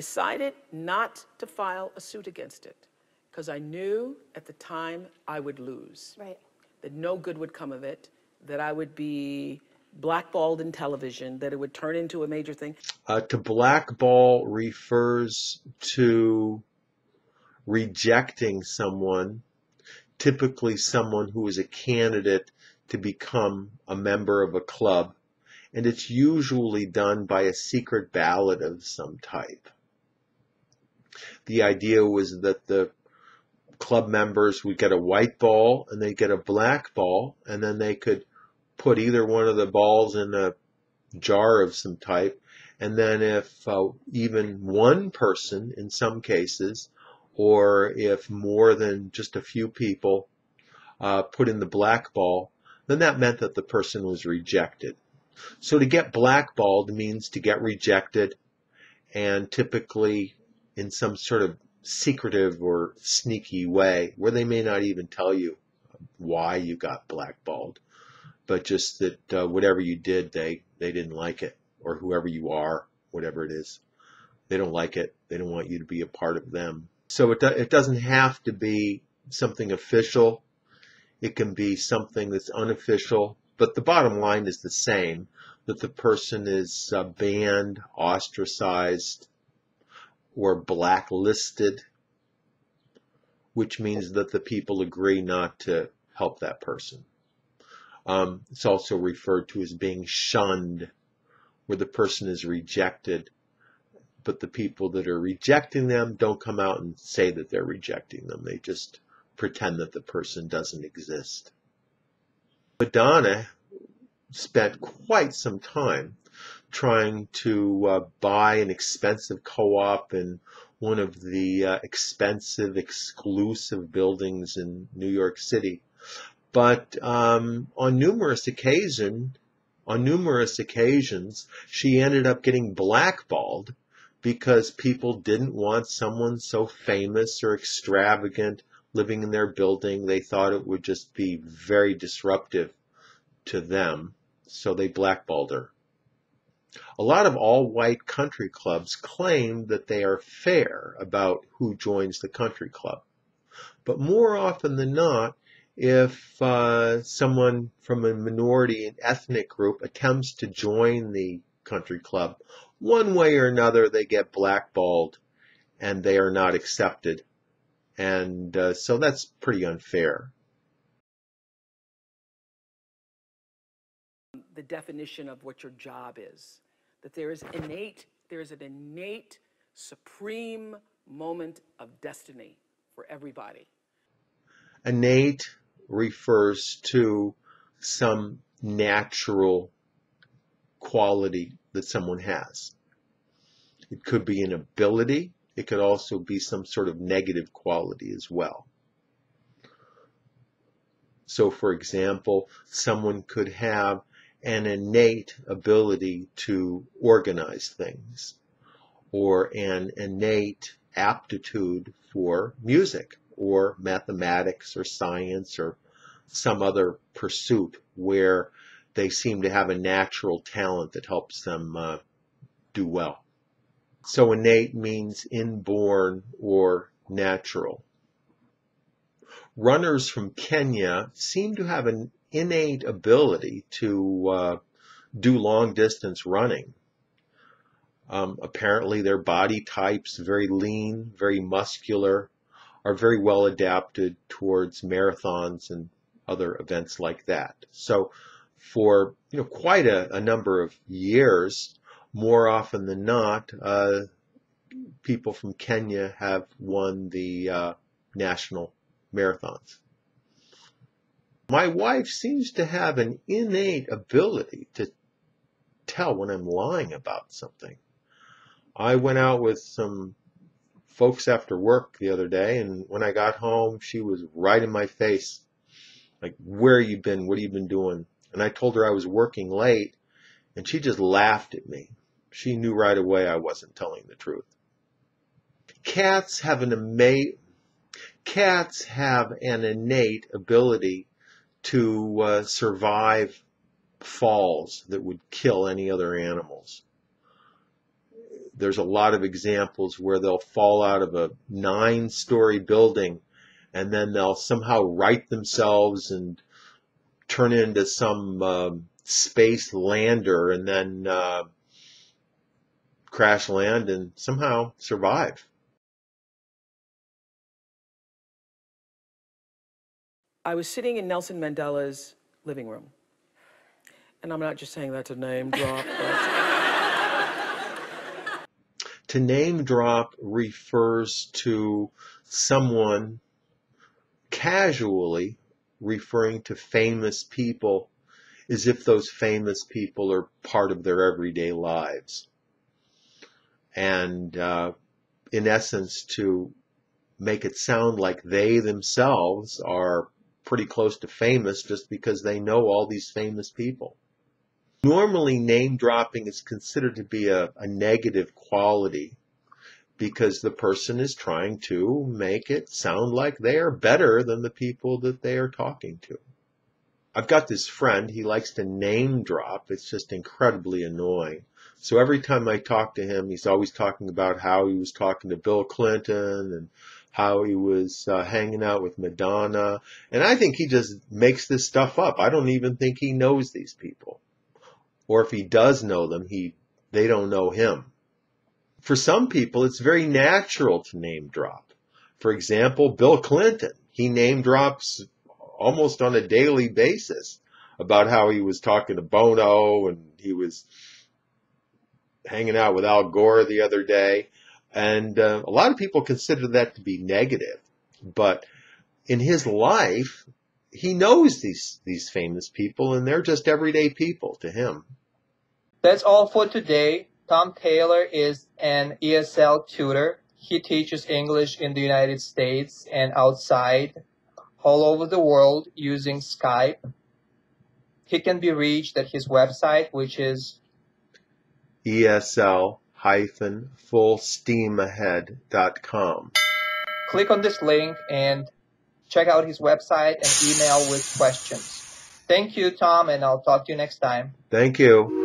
Decided not to file a suit against it because I knew at the time I would lose. Right. That no good would come of it, that I would be blackballed in television, that it would turn into a major thing. To blackball refers to rejecting someone, typically someone who is a candidate to become a member of a club, and it's usually done by a secret ballot of some type. The idea was that the club members would get a white ball and they'd get a black ball, and then they could put either one of the balls in a jar of some type, and then if even one person in some cases, or if more than just a few people put in the black ball, then that meant that the person was rejected. So to get blackballed means to get rejected, and typically in some sort of secretive or sneaky way where they may not even tell you why you got blackballed, but just that whatever you did, they didn't like it, or whoever you are, whatever it is, they don't like it. They don't want you to be a part of them. So it doesn't have to be something official. It can be something that's unofficial, but the bottom line is the same, that the person is banned, ostracized, or blacklisted, which means that the people agree not to help that person. It's also referred to as being shunned, where the person is rejected, but the people that are rejecting them don't come out and say that they're rejecting them. They just pretend that the person doesn't exist. Madonna spent quite some time trying to buy an expensive co-op in one of the expensive, exclusive buildings in New York City. But on numerous occasions, she ended up getting blackballed because people didn't want someone so famous or extravagant living in their building. They thought it would just be very disruptive to them, so they blackballed her. A lot of all-white country clubs claim that they are fair about who joins the country club. But more often than not, if someone from a minority ethnic group attempts to join the country club, one way or another they get blackballed and they are not accepted. And so that's pretty unfair. The definition of what your job is, that there is an innate, supreme moment of destiny for everybody. Innate refers to some natural quality that someone has. It could be an ability. It could also be some sort of negative quality as well. So, for example, someone could have an innate ability to organize things, or an innate aptitude for music, or mathematics, or science, or some other pursuit where they seem to have a natural talent that helps them do well. So innate means inborn or natural. Runners from Kenya seem to have an innate ability to do long-distance running. Apparently their body types, very lean, very muscular, are very well adapted towards marathons and other events like that. So for quite a number of years, more often than not, people from Kenya have won the national marathons. My wife seems to have an innate ability to tell when I'm lying about something. I went out with some folks after work the other day, and when I got home, she was right in my face. Like, where have you been? What have you been doing? And I told her I was working late, and she just laughed at me. She knew right away I wasn't telling the truth. Cats have an innate ability to survive falls that would kill any other animals. There's a lot of examples where they'll fall out of a 9-story building and then they'll somehow right themselves and turn into some space lander and then crash land and somehow survive. I was sitting in Nelson Mandela's living room. And I'm not just saying that to name drop. To name drop refers to someone casually referring to famous people as if those famous people are part of their everyday lives. And in essence, to make it sound like they themselves are pretty close to famous just because they know all these famous people. Normally, name dropping is considered to be a negative quality because the person is trying to make it sound like they are better than the people that they are talking to. I've got this friend, he likes to name drop. It's just incredibly annoying. So every time I talk to him, he's always talking about how he was talking to Bill Clinton and how he was hanging out with Madonna. And I think he just makes this stuff up. I don't even think he knows these people. Or if he does know them, they don't know him. For some people, it's very natural to name drop. For example, Bill Clinton, he name drops almost on a daily basis about how he was talking to Bono and he was hanging out with Al Gore the other day. And a lot of people consider that to be negative. But in his life, he knows these famous people, and they're just everyday people to him. That's all for today. Tom Taylor is an ESL tutor. He teaches English in the United States and outside, all over the world using Skype. He can be reached at his website, which is ESL-fullsteamahead.com. Click on this link and check out his website and email with questions. Thank you, Tom, and I'll talk to you next time. Thank you.